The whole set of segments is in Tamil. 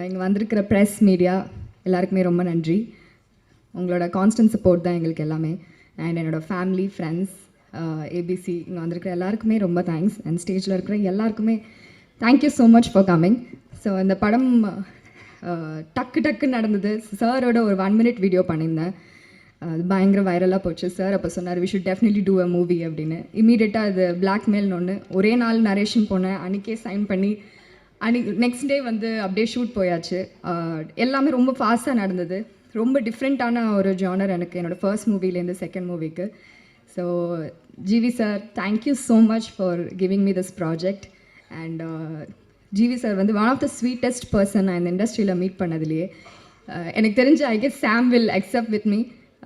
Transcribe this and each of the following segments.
இங்கே வந்திருக்கிற ப்ரெஸ் மீடியா எல்லாருக்குமே ரொம்ப நன்றி. உங்களோட கான்ஸ்டன்ட் சப்போர்ட் தான் எங்களுக்கு எல்லாமே. அண்ட் என்னோடய ஃபேமிலி, ஃப்ரெண்ட்ஸ், ஏபிசி இங்கே வந்திருக்கிற எல்லாருக்குமே ரொம்ப தேங்க்ஸ். அண்ட் ஸ்டேஜில் இருக்கிற எல்லாருக்குமே thank you so much for coming. So இந்த படம் டக்குன்னு நடந்தது. சாரோட ஒரு 1 minute வீடியோ பண்ணியிருந்தேன். அது பயங்கர வைரலாக போச்சு. சார் அப்போ சொன்னார் we should definitely do a movie அப்படின்னு. இமீடியட்டாக அது பிளாக்மெயில்னு ஒன்று ஒரே நாள் நரேஷன் போனேன். அன்றைக்கே சைன் பண்ணி நெக்ஸ்ட் டே வந்து அப்படியே ஷூட் போயாச்சு. எல்லாமே ரொம்ப ஃபாஸ்ட்டாக நடந்தது. ரொம்ப டிஃப்ரெண்ட்டான ஒரு ஜானர் எனக்கு என்னோடய ஃபர்ஸ்ட் மூவிலேருந்து செகண்ட் மூவிக்கு. So GV sir, thank you so much for giving me this project. And GV sir வந்து one of the sweetest person நான் இந்த இண்டஸ்ட்ரியில் மீட் பண்ணதுலேயே. எனக்கு தெரிஞ்ச I guess Sam will accept with me.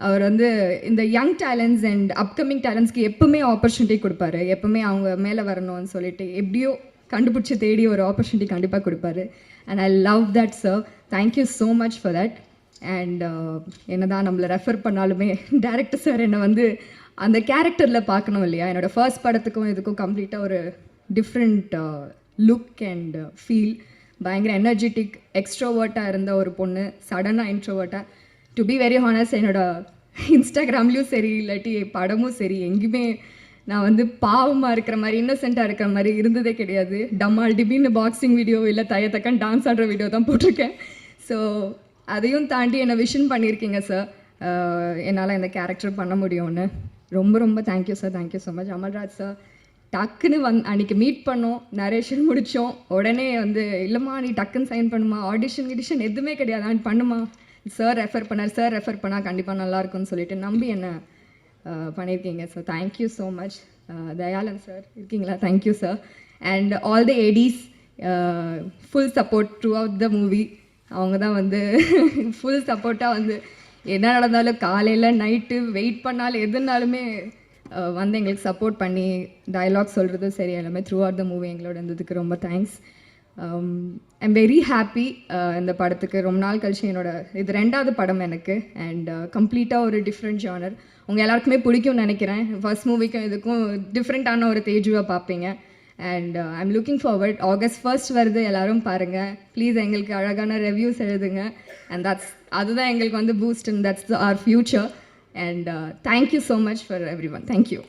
அவர் வந்து இந்த யங் டேலண்ட்ஸ் அண்ட் அப்கமிங் டேலண்ட்ஸ்க்கு எப்பவுமே ஆப்பர்ச்சுனிட்டி கொடுப்பாரு. எப்பவுமே அவங்க மேலே வரணும்னு சொல்லிட்டு எப்படியோ கண்டுபிடிச்சி தேடி ஒரு ஆப்பர்ச்சுனிட்டி கண்டிப்பாக கொடுப்பாரு. And I love that sir. Thank you so much for that. And என்ன தான் நம்மளை ரெஃபர் பண்ணாலுமே டேரக்டர் சார் என்னை வந்து அந்த கேரக்டரில் பார்க்கணும் இல்லையா. என்னோடய ஃபர்ஸ்ட் படத்துக்கும் இதுக்கும் கம்ப்ளீட்டாக ஒரு டிஃப்ரெண்ட் லுக் அண்ட் ஃபீல். பயங்கர எனர்ஜெட்டிக் எக்ஸ்ட்ரோவர்ட்டாக இருந்த ஒரு பொண்ணு சடனாக இன்ட்ரோவர்ட்டாக. டு பி வெரி ஹானஸ்ட், என்னோடய இன்ஸ்டாகிராம்லேயும் சரி இல்லாட்டி படமும் சரி எங்கேயுமே நான் வந்து பாவமாக இருக்கிற மாதிரி இன்னசென்ட்டாக இருக்கிற மாதிரி இருந்ததே கிடையாது. டம்மால் டிபின்னு பாக்ஸிங் வீடியோ இல்லை தக்கன் டான்ஸ் ஆடுற வீடியோ தான் போட்டிருக்கேன். ஸோ அதையும் தாண்டி என்னை விஷன் பண்ணியிருக்கீங்க சார். என்னால் இந்த கேரக்டர் பண்ண முடியும்னு ரொம்ப ரொம்ப thank you sir. Thank you so much. Amalraj sir டக்குன்னு அன்றைக்கி மீட் பண்ணோம், நரேஷன் முடித்தோம். உடனே வந்து இல்லைம்மா நீ டக்குன்னு சைன் பண்ணுமா, ஆடிஷன் எதுவுமே கிடையாது, பண்ணுமா. சார் ரெஃபர் பண்ணால் கண்டிப்பாக நல்லாயிருக்கும்னு சொல்லிட்டு நம்பி என்ன பண்ணியிருக்கீங்க sir. Thank you so much. Dayalan sir இருக்கீங்களா? Thank you sir. And all the ADs full support throughout the movie. அவங்க தான் வந்து ஃபுல் சப்போர்ட்டாக வந்து என்ன நடந்தாலும் காலையில் நைட்டு வெயிட் பண்ணாலும் எதுனாலுமே வந்து எங்களுக்கு சப்போர்ட் பண்ணி டயலாக் சொல்கிறதும் சரி எல்லாமே த்ரூ அவுட் த மூவி எங்களோட இருந்ததுக்கு ரொம்ப தேங்க்ஸ். I'm very happy. இந்த படத்துக்கு ரொம்ப நாள் கழிச்சு இது 2வது படம் எனக்கு. அண்ட் கம்ப்ளீட்டாக ஒரு டிஃப்ரெண்ட் ஜானர். உங்கள் எல்லாருக்குமே பிடிக்கும்னு நினைக்கிறேன். ஃபர்ஸ்ட் மூவிக்கும் இதுக்கும் டிஃப்ரெண்ட்டான ஒரு தேஜுவை பார்ப்பீங்க. And I'm looking forward. August 1 வருது, எல்லோரும் பாருங்கள் ப்ளீஸ். எங்களுக்கு அழகான ரிவ்யூஸ் எழுதுங்க. அண்ட் அதுதான் எங்களுக்கு வந்து boost and that's our future. And thank you so much for everyone. Thank you.